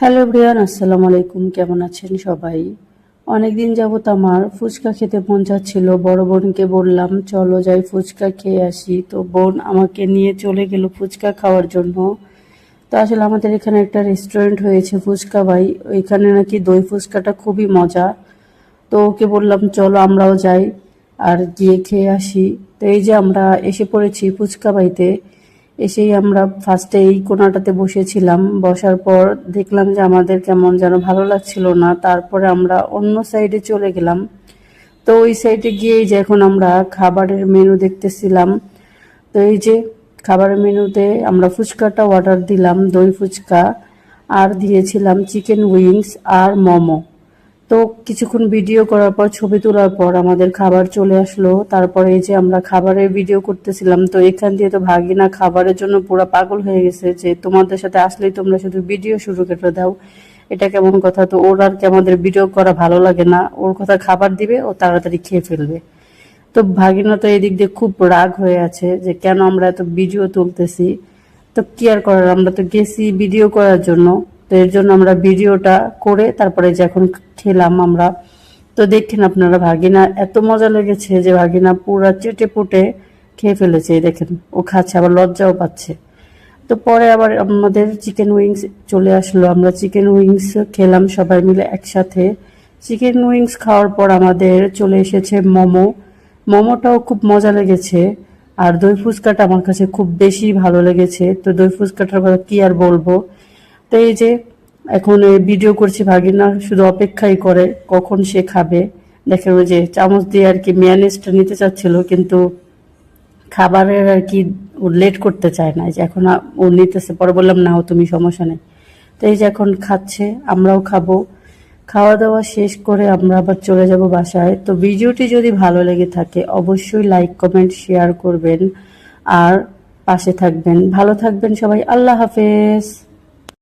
Hello everyone, আসসালামু আলাইকুম। কেমন আছেন সবাই? অনেকদিন যাবত আমার ফুচকা খেতে মন চাচ্ছিল। বড় বোনকে বললাম চলো যাই ফুচকা খেয়ে আসি, তো বোন আমাকে নিয়ে চলে গেল ফুচকা খাওয়ার জন্য। তো আসলে আমাদের এখানে একটা রেস্টুরেন্ট হয়েছে ফুচকা ভাই, ওইখানে নাকি দই ফুচকাটা খুবই মজা। তো ওকে বললাম চলো আমরাও যাই আর গিয়ে খেয়ে আসি। তো এই যে আমরা এসে পড়েছি ফুচকা বাইতে। এসেই আমরা ফার্স্টে এই কোণাটাতে বসেছিলাম, বসার পর দেখলাম যে আমাদের কেমন যেন ভালো লাগছিল না, তারপরে আমরা অন্য সাইডে চলে গেলাম। তো ওই সাইডে গিয়েই যে এখন আমরা খাবারের মেনু দেখতেছিলাম। তো এই যে খাবারের মেনুতে আমরা ফুচকাটা অর্ডার দিলাম, দই ফুচকা, আর দিয়েছিলাম চিকেন উইংস আর মোমো। তো কিছুক্ষণ ভিডিও করার পর, ছবি তোলার পর আমাদের খাবার চলে আসলো। তারপরে এই যে আমরা খাবারের ভিডিও করতেছিলাম, তো এখান দিয়ে তো ভাগিনা খাবারের জন্য পুরো পাগল হয়ে গেছে যে তোমাদের সাথে আসলেই তোমরা শুধু ভিডিও শুরু করে দাও, এটা কেমন কথা? তো ওর আর কি আমাদের ভিডিও করা ভালো লাগে না, ওর কথা খাবার দিবে ও তাড়াতাড়ি খেয়ে ফেলবে। তো ভাগিনা তো এদিক দিয়ে খুব রাগ হয়ে আছে যে কেন আমরা এত ভিডিও তুলতেছি। তো কি আর করার, আমরা তো গেছি ভিডিও করার জন্য। তো এর জন্য আমরা ভিডিওটা করে তারপরে যে এখন খেলাম আমরা। তো দেখেন আপনারা, ভাগিনা এত মজা লেগেছে যে ভাগিনা পুরা চেটে পুটে খেয়ে ফেলেছে। এই দেখেন ও খাচ্ছে, আবার লজ্জাও পাচ্ছে। তো পরে আবার আমাদের চিকেন উইংস চলে আসলো, আমরা চিকেন উইংস খেলাম সবাই মিলে একসাথে। চিকেন উইংস খাওয়ার পর আমাদের চলে এসেছে মোমো। মোমোটাও খুব মজা লেগেছে। আর দই ফুচকাটা আমার কাছে খুব বেশি ভালো লেগেছে। তো দই ফুচকাটার কথা কি আর বলবো। তো এই যে এখন ভিডিও করছি, ভাগিনা শুধু অপেক্ষাই করে কখন সে খাবে। দেখে ওই যে চামচ দিয়ে আর কি মেয়োনিজটা নিতে চাচ্ছিল, কিন্তু খাবারের আর কি ও লেট করতে চায় না, যে এখন ও নিতেছে। পরে বললাম না, ও তুমি সমস্যা নেই। তো এই যে এখন খাচ্ছে, আমরাও খাবো। খাওয়া দাওয়া শেষ করে আমরা আবার চলে যাব বাসায়। তো ভিডিওটি যদি ভালো লেগে থাকে অবশ্যই লাইক কমেন্ট শেয়ার করবেন আর পাশে থাকবেন। ভালো থাকবেন সবাই, আল্লাহ হাফেজ।